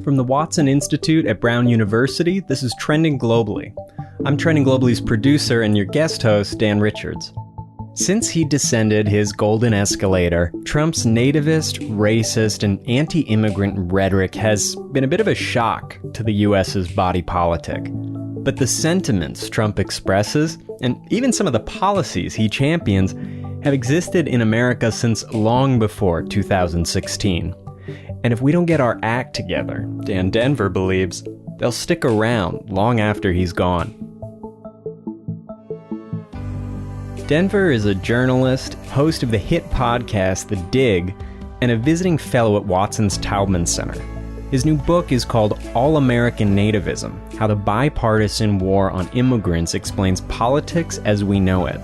From the Watson Institute at Brown University, this is Trending Globally. I'm Trending Globaly's producer and your guest host, Dan Richards. Since he descended his golden escalator, Trump's nativist, racist, and anti-immigrant rhetoric has been a bit of a shock to the U.S.'s body politic. But the sentiments Trump expresses, and even some of the policies he champions, have existed in America since long before 2016. And if we don't get our act together, Dan Denvir believes, they'll stick around long after he's gone. Denvir is a journalist, host of the hit podcast The Dig, and a visiting fellow at Watson's Taubman Center. His new book is called All-American Nativism: How the Bipartisan War on Immigrants Explains Politics as We Know It.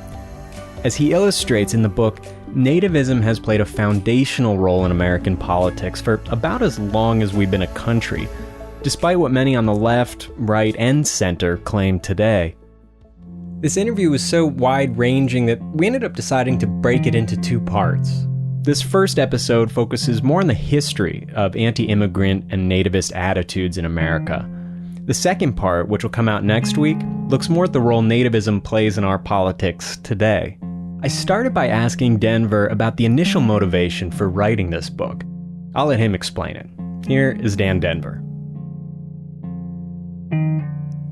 As he illustrates in the book, nativism has played a foundational role in American politics for about as long as we've been a country, despite what many on the left, right, and center claim today. This interview was so wide-ranging that we ended up deciding to break it into two parts. This first episode focuses more on the history of anti-immigrant and nativist attitudes in America. The second part, which will come out next week, looks more at the role nativism plays in our politics today. I started by asking Denvir about the initial motivation for writing this book. I'll let him explain it. Here is Dan Denvir.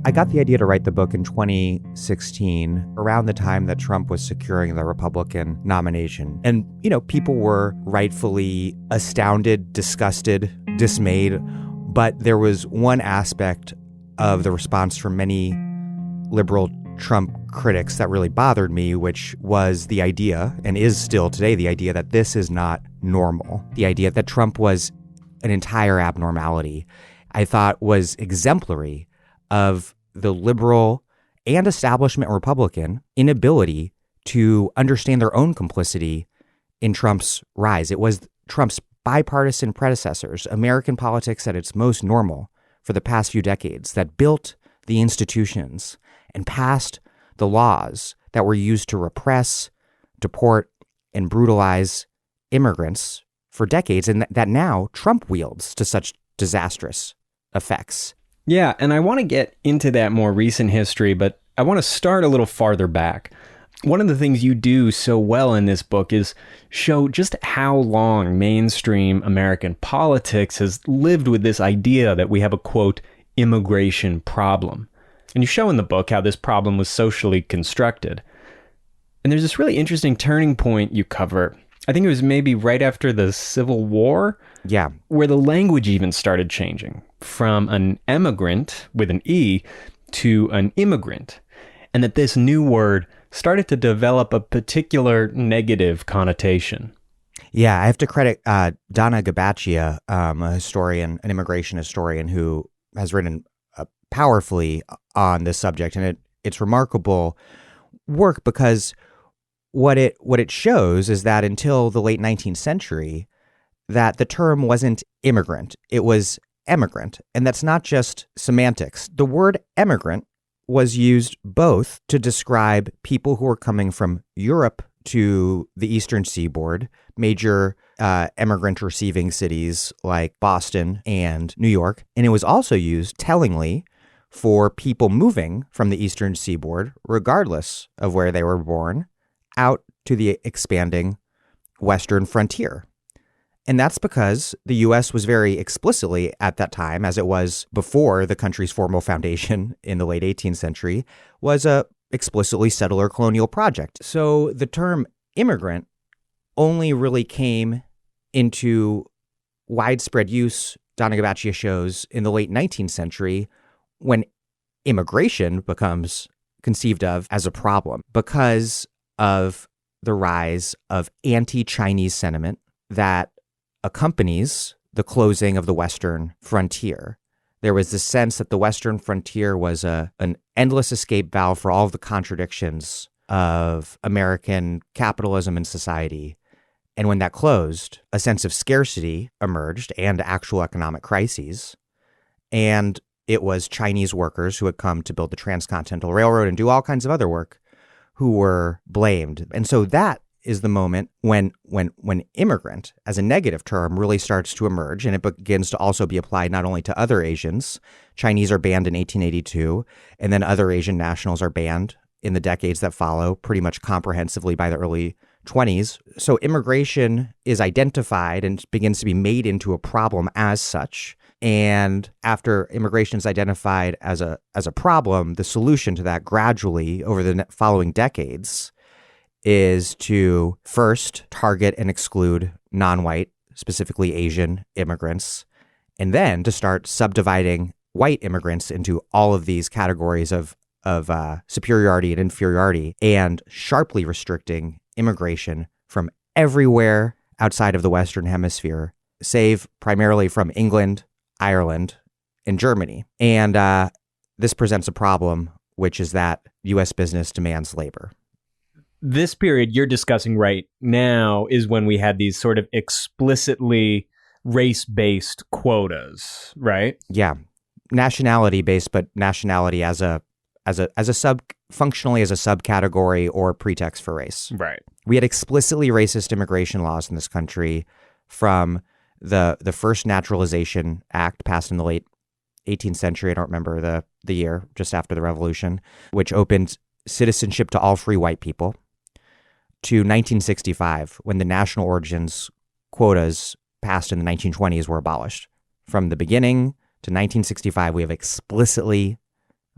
I got the idea to write the book in 2016, around the time that Trump was securing the Republican nomination. And, people were rightfully astounded, disgusted, dismayed. But there was one aspect of the response from many liberal Trump critics that really bothered me, which was the idea, and is still today, the idea that this is not normal. The idea that Trump was an entire abnormality, I thought was exemplary of the liberal and establishment Republican inability to understand their own complicity in Trump's rise. It was Trump's bipartisan predecessors, American politics at its most normal for the past few decades, that built the institutions and passed the laws that were used to repress, deport, and brutalize immigrants for decades, and that now Trump wields to such disastrous effects. Yeah, and I want to get into that more recent history, but I want to start a little farther back. One of the things you do so well in this book is show just how long mainstream American politics has lived with this idea that we have a, quote, immigration problem. And you show in the book how this problem was socially constructed. And there's this really interesting turning point you cover. I think it was maybe right after the Civil War. Yeah. Where the language even started changing from an emigrant with an E to an immigrant. And that this new word started to develop a particular negative connotation. Yeah, I have to credit Donna Gabachia, a historian, an immigration historian who has written powerfully on this subject. And it's remarkable work because what it shows is that until the late 19th century, that the term wasn't immigrant, it was emigrant. And that's not just semantics. The word emigrant was used both to describe people who were coming from Europe to the Eastern Seaboard, major immigrant receiving cities like Boston and New York. And it was also used, tellingly, for people moving from the Eastern Seaboard, regardless of where they were born, out to the expanding Western frontier. And that's because the U.S. was very explicitly at that time, as it was before the country's formal foundation in the late 18th century, was a explicitly settler colonial project. So the term immigrant only really came into widespread use, Donna Gabachia shows, in the late 19th century, when immigration becomes conceived of as a problem because of the rise of anti-Chinese sentiment that accompanies the closing of the Western frontier. There was this sense that the Western frontier was an endless escape valve for all of the contradictions of American capitalism and society. And when that closed, a sense of scarcity emerged and actual economic crises. And it was Chinese workers who had come to build the Transcontinental Railroad and do all kinds of other work who were blamed. And so that is the moment when immigrant as a negative term really starts to emerge, and it begins to also be applied not only to other Asians. Chinese are banned in 1882, and then other Asian nationals are banned in the decades that follow pretty much comprehensively by the early 20s. So immigration is identified and begins to be made into a problem as such. And after immigration is identified as a problem, the solution to that gradually over the following decades is to first target and exclude non-white, specifically Asian immigrants, and then to start subdividing white immigrants into all of these categories of superiority and inferiority, and sharply restricting immigration from everywhere outside of the Western Hemisphere, save primarily from England, Ireland, and Germany. And this presents a problem, which is that U.S. business demands labor. This period you're discussing right now is when we had these sort of explicitly race-based quotas, right? Yeah, nationality-based, but nationality as a functionally as a subcategory or pretext for race. Right. We had explicitly racist immigration laws in this country from the first Naturalization Act passed in the late 18th century. I don't remember the year, just after the Revolution, which opened citizenship to all free white people, to 1965, when the national origins quotas passed in the 1920s were abolished. From the beginning to 1965, we have explicitly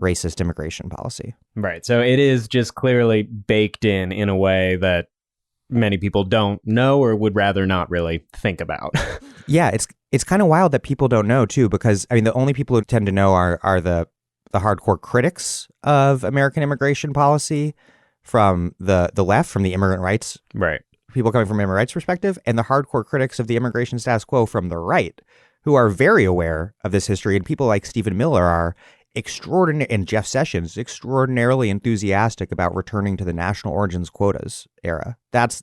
racist immigration policy. Right. So it is just clearly baked in a way that many people don't know or would rather not really think about. Yeah, it's kind of wild that people don't know too, because I mean the only people who tend to know are the hardcore critics of American immigration policy from the left, from the immigrant rights, right? People coming from immigrant rights perspective, and the hardcore critics of the immigration status quo from the right, who are very aware of this history, and people like Stephen Miller are extraordinary, and Jeff Sessions extraordinarily enthusiastic about returning to the national origins quotas era. That's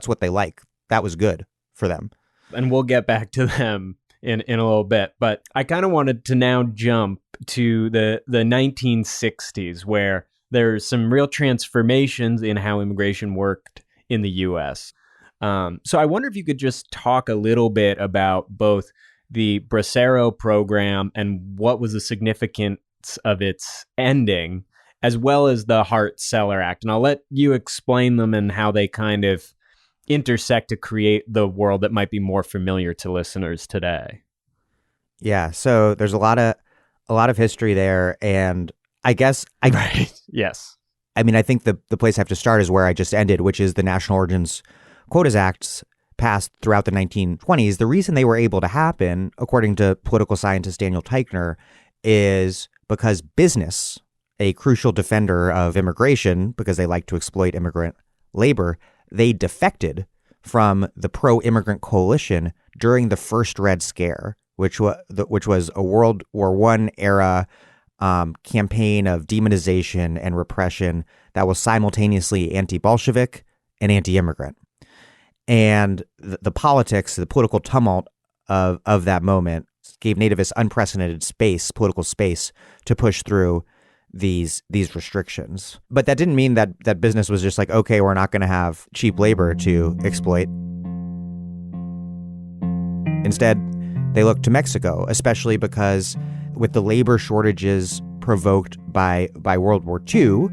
what they like. That was good for them. And we'll get back to them in a little bit. But I kind of wanted to now jump to the 1960s, where there's some real transformations in how immigration worked in the U.S. So I wonder if you could just talk a little bit about both the Bracero program and what was the significance of its ending, as well as the Hart-Celler Act. And I'll let you explain them and how they kind of intersect to create the world that might be more familiar to listeners today. Yeah, so there's a lot of history there, and I guess right. Yes. I mean, I think the place I have to start is where I just ended, which is the National Origins Quotas Acts passed throughout the 1920s. The reason they were able to happen, according to political scientist Daniel Teichner, is because business, a crucial defender of immigration, because they like to exploit immigrant labor, they defected from the pro-immigrant coalition during the first Red Scare, which was a World War I era campaign of demonization and repression that was simultaneously anti-Bolshevik and anti-immigrant. And the politics, the political tumult of that moment gave nativists unprecedented political space to push through these restrictions. But that didn't mean that business was just like, okay, we're not going to have cheap labor to exploit. Instead, they looked to Mexico, especially because with the labor shortages provoked by World War II,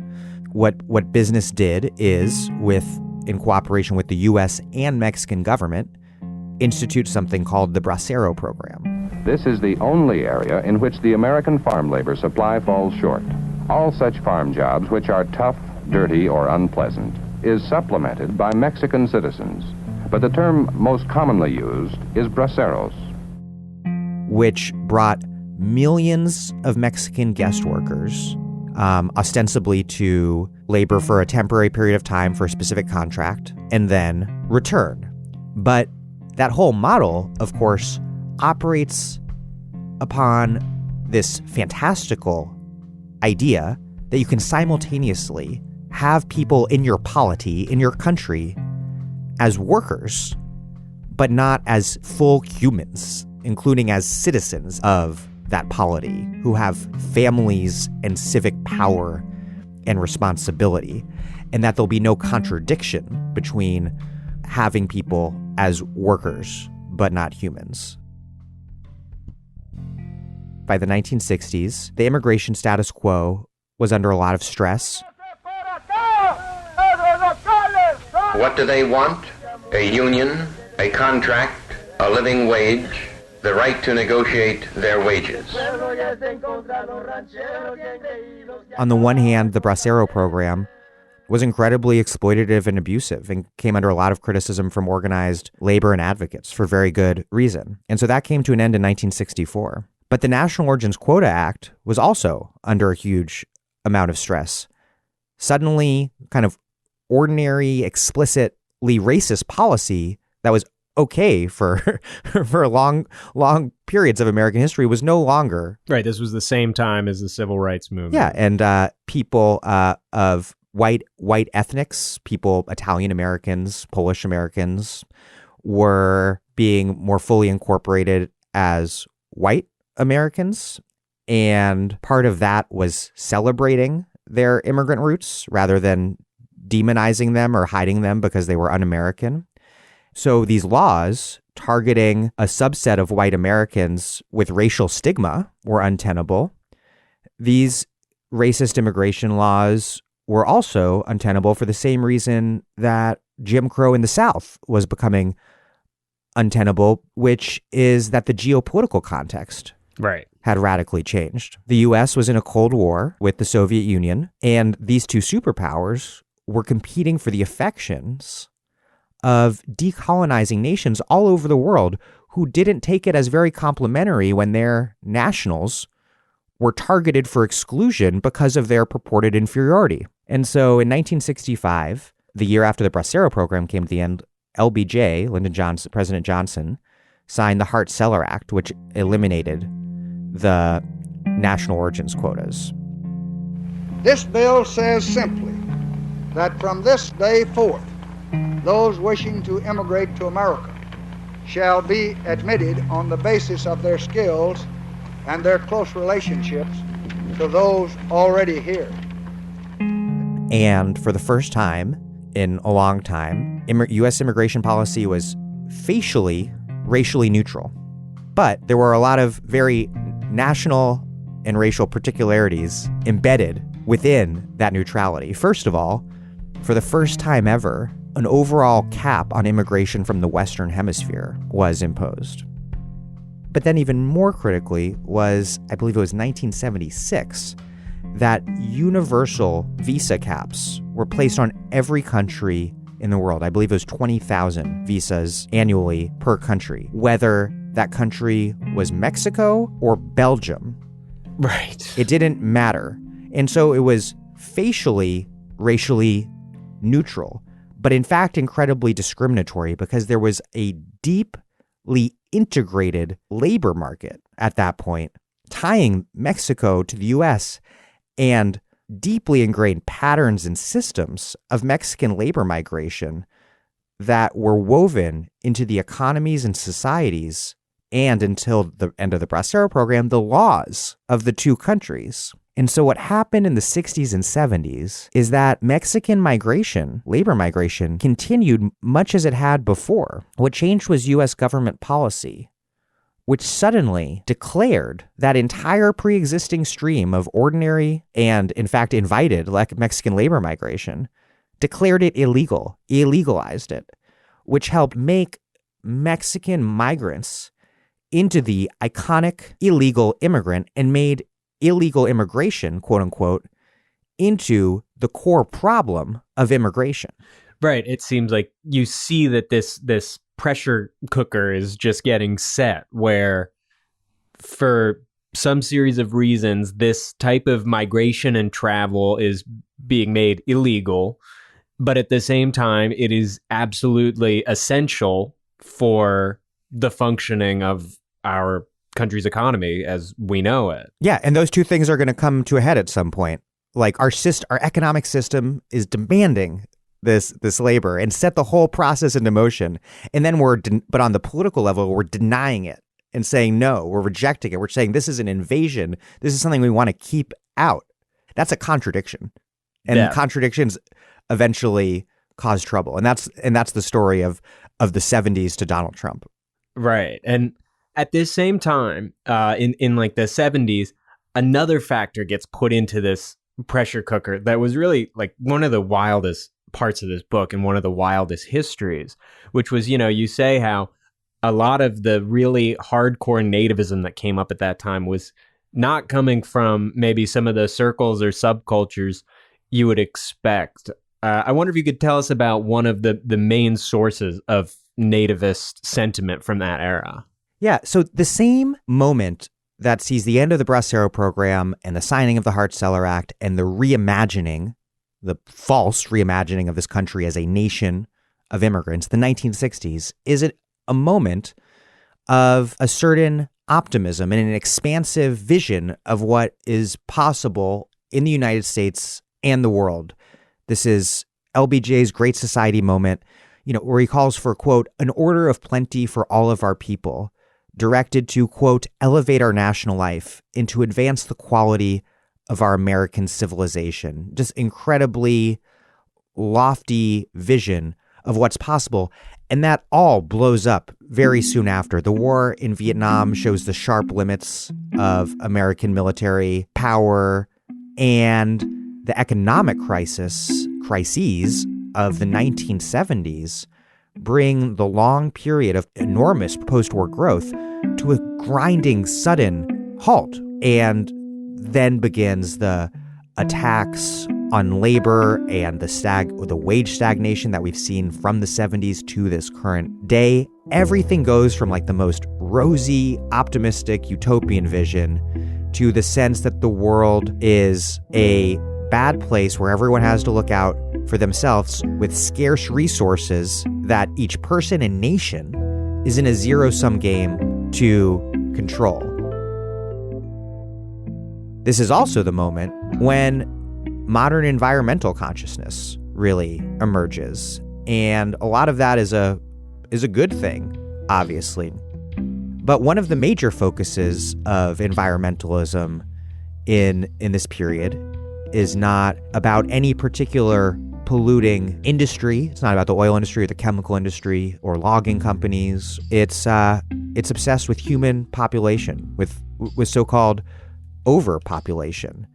what business did is, in cooperation with the U.S. and Mexican government, institute something called the Bracero program. This is the only area in which the American farm labor supply falls short. All such farm jobs which are tough, dirty, or unpleasant is supplemented by Mexican citizens. But the term most commonly used is braceros, which brought millions of Mexican guest workers, ostensibly to labor for a temporary period of time for a specific contract, and then return. But that whole model, of course, operates upon this fantastical idea that you can simultaneously have people in your polity, in your country, as workers, but not as full humans, including as citizens of that polity, who have families and civic power and responsibility. and that there'll be no contradiction between having people as workers but not humans. By the 1960s, the immigration status quo was under a lot of stress. What do they want? A union, a contract, a living wage, the right to negotiate their wages. On the one hand, the Bracero program was incredibly exploitative and abusive and came under a lot of criticism from organized labor and advocates for very good reason. And so that came to an end in 1964. But the National Origins Quota Act was also under a huge amount of stress. Suddenly, kind of ordinary, explicitly racist policy that was okay for long periods of American history was no longer. Right. This was the same time as the Civil Rights Movement. Yeah. And people of white ethnics, people, Italian Americans, Polish Americans, were being more fully incorporated as white Americans. And part of that was celebrating their immigrant roots rather than demonizing them or hiding them because they were un-American. So these laws targeting a subset of white Americans with racial stigma were untenable. These racist immigration laws were also untenable for the same reason that Jim Crow in the South was becoming untenable, which is that the geopolitical context had radically changed. The U.S. was in a Cold War with the Soviet Union, and these two superpowers were competing for the affections of decolonizing nations all over the world who didn't take it as very complimentary when their nationals were targeted for exclusion because of their purported inferiority. And so in 1965, the year after the Bracero program came to the end, LBJ, President Johnson, signed the Hart-Celler Act, which eliminated the national origins quotas. This bill says simply that from this day forth, those wishing to immigrate to America shall be admitted on the basis of their skills and their close relationships to those already here. And for the first time in a long time, U.S. immigration policy was facially racially neutral. But there were a lot of very national and racial particularities embedded within that neutrality. First of all, for the first time ever, an overall cap on immigration from the Western Hemisphere was imposed. But then even more critically was, I believe it was 1976, that universal visa caps were placed on every country in the world. I believe it was 20,000 visas annually per country, whether that country was Mexico or Belgium. Right. It didn't matter. And so it was facially, racially neutral, but in fact incredibly discriminatory because there was a deeply integrated labor market at that point, tying Mexico to the U.S. and deeply ingrained patterns and systems of Mexican labor migration that were woven into the economies and societies and, until the end of the Bracero program, the laws of the two countries. And so what happened in the 60s and 70s is that Mexican migration, labor migration, continued much as it had before. What changed was U.S. government policy, which suddenly declared that entire pre-existing stream of ordinary and, in fact, invited Mexican labor migration, declared it illegal, illegalized it, which helped make Mexican migrants into the iconic illegal immigrant and made illegal immigration, quote unquote, into the core problem of immigration. Right. It seems like you see that this pressure cooker is just getting set, where for some series of reasons, this type of migration and travel is being made illegal. But at the same time, it is absolutely essential for the functioning of our country's economy as we know it. Yeah, and those two things are going to come to a head at some point. Like our economic system is demanding this labor and set the whole process into motion. And then but on the political level, we're denying it and saying, no, we're rejecting it. We're saying this is an invasion. This is something we want to keep out. That's a contradiction. And contradictions eventually cause trouble. And that's the story of the 70s to Donald Trump. Right. And at this same time, in like the 70s, another factor gets put into this pressure cooker that was really like one of the wildest parts of this book and one of the wildest histories, which was, you say how a lot of the really hardcore nativism that came up at that time was not coming from maybe some of the circles or subcultures you would expect. I wonder if you could tell us about one of the main sources of nativist sentiment from that era. Yeah, so the same moment that sees the end of the Bracero program and the signing of the Hart-Celler Act and the reimagining, the false reimagining of this country as a nation of immigrants, the 1960s, is a moment of a certain optimism and an expansive vision of what is possible in the United States and the world. This is LBJ's Great Society moment, where he calls for, quote, an order of plenty for all of our people, directed to, quote, elevate our national life and to advance the quality of our American civilization. Just incredibly lofty vision of what's possible. And that all blows up very soon after. The war in Vietnam shows the sharp limits of American military power, and the economic crises of the 1970s bring the long period of enormous post-war growth to a grinding, sudden halt. And then begins the attacks on labor and the wage stagnation that we've seen from the 70s to this current day. Everything goes from like the most rosy, optimistic, utopian vision to the sense that the world is a bad place where everyone has to look out for themselves with scarce resources that each person and nation is in a zero-sum game to control. This is also the moment when modern environmental consciousness really emerges. And a lot of that is a good thing, obviously. But one of the major focuses of environmentalism in this period is not about any particular polluting industry. It's not about the oil industry or the chemical industry or logging companies. It's obsessed with human population, with so-called overpopulation.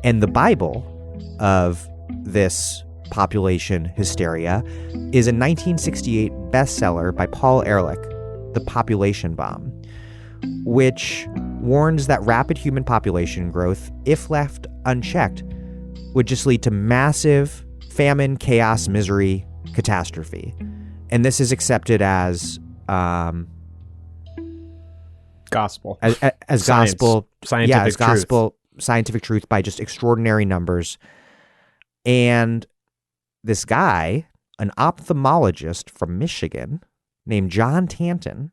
And the Bible of this population hysteria is a 1968 bestseller by Paul Ehrlich, The Population Bomb, which warns that rapid human population growth, if left unchecked, would just lead to massive famine, chaos, misery, catastrophe. And this is accepted as gospel. As science, gospel. Scientific truth. Gospel, scientific truth by just extraordinary numbers. And this guy, an ophthalmologist from Michigan named John Tanton,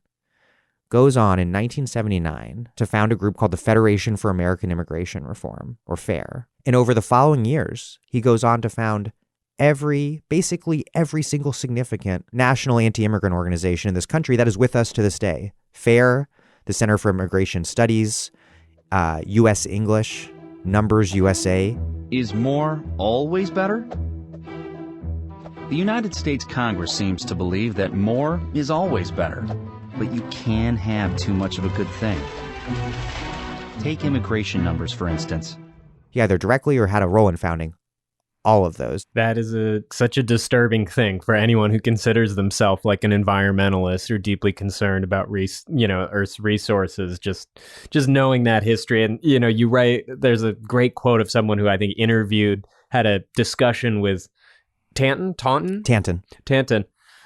goes on in 1979 to found a group called the Federation for American Immigration Reform, or FAIR. And over the following years, he goes on to found basically every single significant national anti-immigrant organization in this country that is with us to this day. FAIR, the Center for Immigration Studies, U.S. English, Numbers USA. Is more always better? The United States Congress seems to believe that more is always better, but you can have too much of a good thing. Take immigration numbers, for instance. He either directly or had a role in founding all of those. That is such a disturbing thing for anyone who considers themselves like an environmentalist or deeply concerned about Earth's resources. Just knowing that history, and you write. There's a great quote of someone who I think had a discussion with Tanton,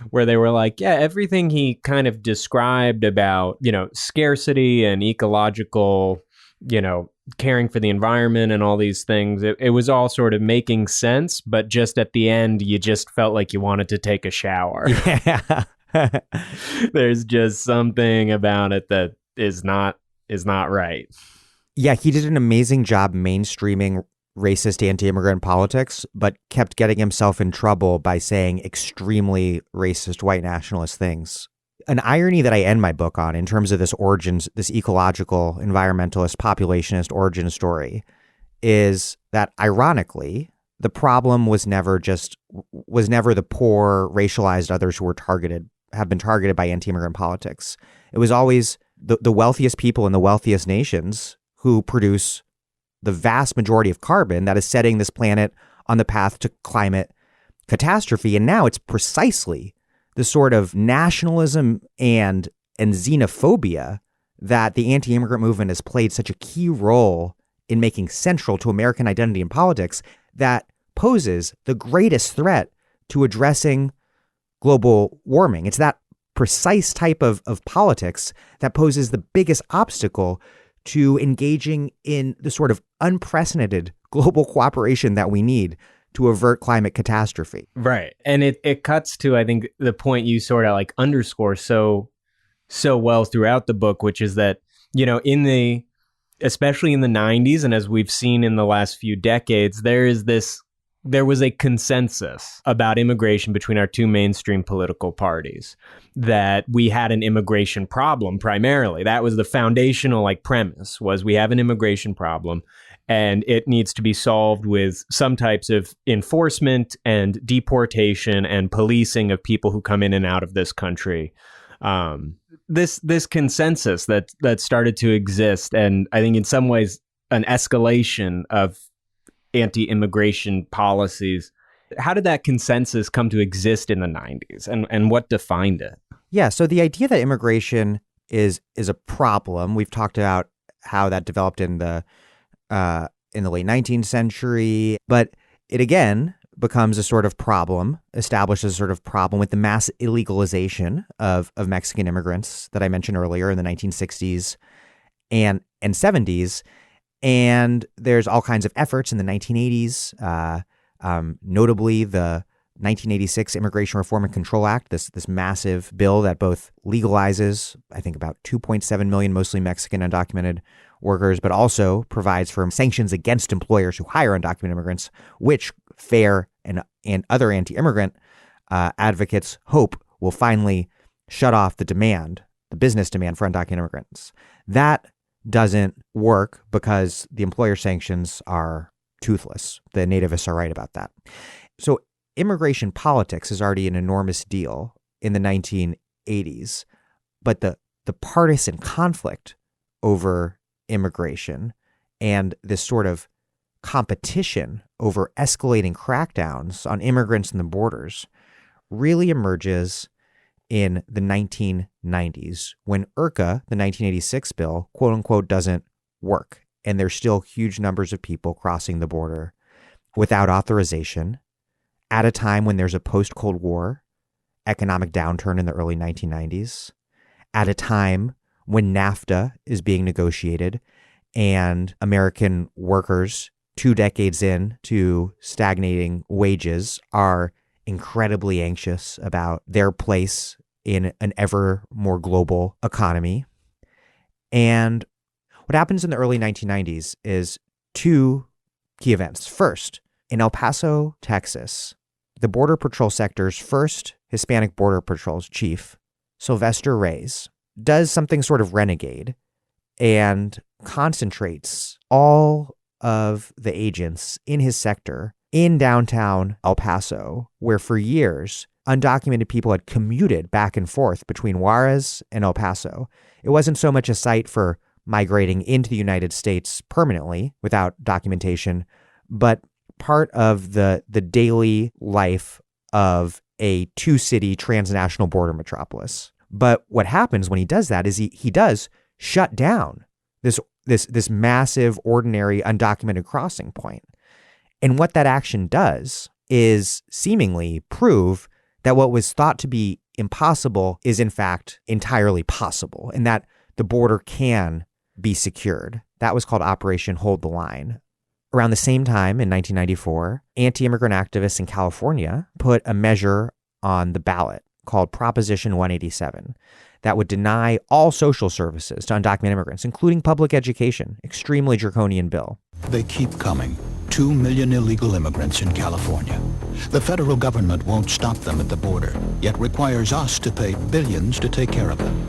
where they were like, yeah, everything he kind of described about scarcity and ecological, caring for the environment and all these things, it was all sort of making sense, but just at the end, you just felt like you wanted to take a shower. Yeah. There's just something about it that is not right. Yeah, he did an amazing job mainstreaming racist anti-immigrant politics, but kept getting himself in trouble by saying extremely racist white nationalist things. An irony that I end my book on in terms of this ecological, environmentalist, populationist origin story is that, ironically, the problem was never the poor, racialized others who have been targeted by anti-immigrant politics. It was always the wealthiest people in the wealthiest nations who produce the vast majority of carbon that is setting this planet on the path to climate catastrophe. And now it's precisely the sort of nationalism and xenophobia that the anti-immigrant movement has played such a key role in making central to American identity and politics that poses the greatest threat to addressing global warming. It's that precise type of politics that poses the biggest obstacle to engaging in the sort of unprecedented global cooperation that we need to avert climate catastrophe. Right. And it cuts to, I think, the point you sort of like underscore so well throughout the book, which is that, you know, especially in the 90s, and as we've seen in the last few decades, there was a consensus about immigration between our two mainstream political parties, that we had an immigration problem primarily. That was the foundational premise, was we have an immigration problem and it needs to be solved with some types of enforcement and deportation and policing of people who come in and out of this country. This consensus that started to exist, and I think in some ways an escalation of anti-immigration policies. How did that consensus come to exist in the 90s, and what defined it? Yeah, so the idea that immigration is a problem, we've talked about how that developed in the late 19th century, but it again becomes a sort of problem, establishes a sort of problem with the mass illegalization of Mexican immigrants that I mentioned earlier in the 1960s and 70s. And there's all kinds of efforts in the 1980s, notably the 1986 Immigration Reform and Control Act, this massive bill that both legalizes, I think, about 2.7 million mostly Mexican undocumented workers, but also provides for sanctions against employers who hire undocumented immigrants, which FAIR and other anti-immigrant advocates hope will finally shut off the business demand for undocumented immigrants. That doesn't work because the employer sanctions are toothless. The nativists are right about that. So immigration politics is already an enormous deal in the 1980s, but the partisan conflict over immigration and this sort of competition over escalating crackdowns on immigrants and the borders really emerges in the 1990s when IRCA, the 1986 bill, quote unquote, doesn't work. And there's still huge numbers of people crossing the border without authorization at a time when there's a post-Cold War economic downturn in the early 1990s, at a time when NAFTA is being negotiated and American workers 2 decades in to stagnating wages are incredibly anxious about their place in an ever more global economy. And what happens in the early 1990s is 2 key events. First, in El Paso, Texas, the Border Patrol sector's first Hispanic Border Patrol chief, Sylvester Reyes, does something sort of renegade and concentrates all of the agents in his sector in downtown El Paso, where for years, undocumented people had commuted back and forth between Juarez and El Paso. It wasn't so much a site for migrating into the United States permanently without documentation, but part of the daily life of a 2-city transnational border metropolis. But what happens when he does that is he does shut down this massive, ordinary, undocumented crossing point. And what that action does is seemingly prove that what was thought to be impossible is in fact entirely possible, and that the border can be secured. That was called Operation Hold the Line. Around the same time in 1994, anti-immigrant activists in California put a measure on the ballot called Proposition 187 that would deny all social services to undocumented immigrants, including public education. Extremely draconian bill. They keep coming. 2 million illegal immigrants in California. The federal government won't stop them at the border, yet requires us to pay billions to take care of them.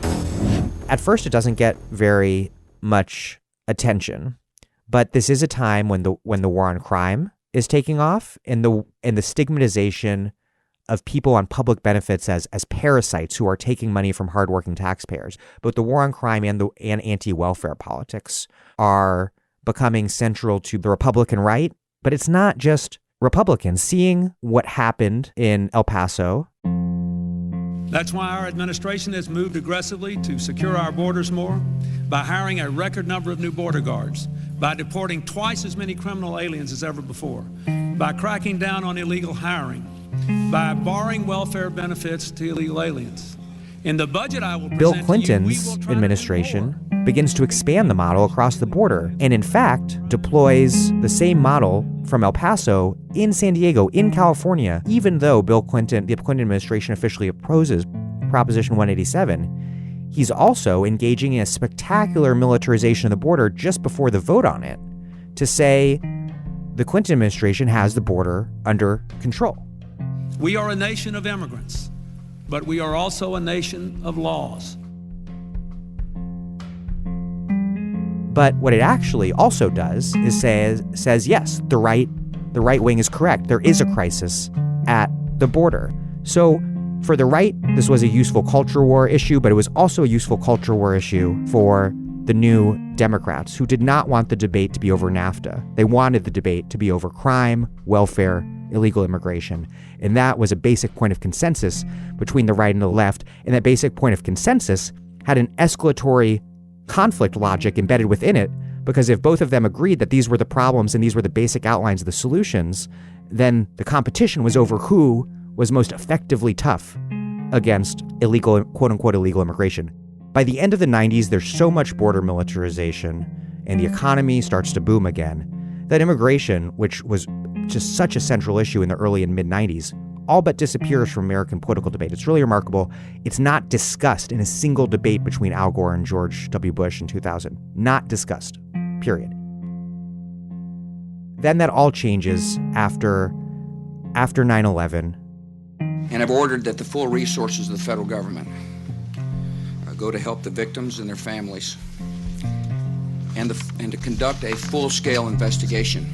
At first, it doesn't get very much attention, but this is a time when the war on crime is taking off, and the stigmatization of people on public benefits as parasites who are taking money from hardworking taxpayers. But the war on crime and anti-welfare politics are becoming central to the Republican right. But it's not just Republicans. Seeing what happened in El Paso. That's why our administration has moved aggressively to secure our borders more, by hiring a record number of new border guards, by deporting twice as many criminal aliens as ever before, by cracking down on illegal hiring, by barring welfare benefits to illegal aliens. In the budget I will present Bill to you, Clinton's administration begins to expand the model across the border and, in fact, deploys the same model from El Paso in San Diego, in California, even though the Clinton administration officially opposes Proposition 187. He's also engaging in a spectacular militarization of the border just before the vote on it to say the Clinton administration has the border under control. We are a nation of immigrants, but we are also a nation of laws. But what it actually also does is says yes, the right wing is correct. There is a crisis at the border. So for the right, this was a useful culture war issue, but it was also a useful culture war issue for the new Democrats who did not want the debate to be over NAFTA. They wanted the debate to be over crime, welfare, illegal immigration. And that was a basic point of consensus between the right and the left. And that basic point of consensus had an escalatory conflict logic embedded within it, because if both of them agreed that these were the problems and these were the basic outlines of the solutions, then the competition was over who was most effectively tough against illegal, quote-unquote, illegal immigration. By the end of the 90s, there's so much border militarization and the economy starts to boom again that immigration, which was just such a central issue in the early and mid-90s, all but disappears from American political debate. It's really remarkable. It's not discussed in a single debate between Al Gore and George W. Bush in 2000. Not discussed, period. Then that all changes after 9/11. And I've ordered that the full resources of the federal government go to help the victims and their families, and to conduct a full-scale investigation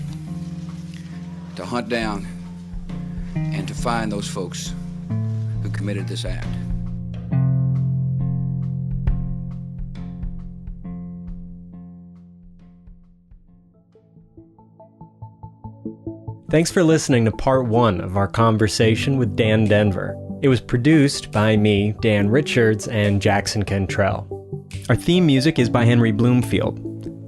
to hunt down and to find those folks who committed this act. Thanks for listening to part 1 of our conversation with Dan Denvir. It was produced by me, Dan Richards, and Jackson Cantrell. Our theme music is by Henry Bloomfield.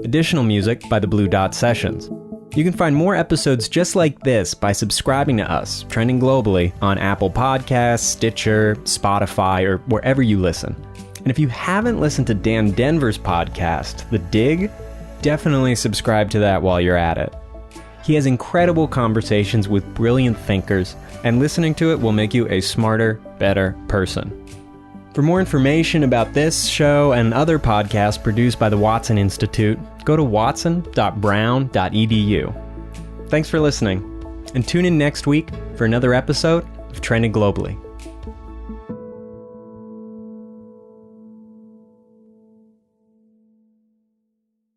Additional music by the Blue Dot Sessions. You can find more episodes just like this by subscribing to us, trending globally, on Apple Podcasts, Stitcher, Spotify, or wherever you listen. And if you haven't listened to Dan Denvir's podcast, The Dig, definitely subscribe to that while you're at it. He has incredible conversations with brilliant thinkers, and listening to it will make you a smarter, better person. For more information about this show and other podcasts produced by the Watson Institute, go to watson.brown.edu. Thanks for listening, and tune in next week for another episode of Trending Globally.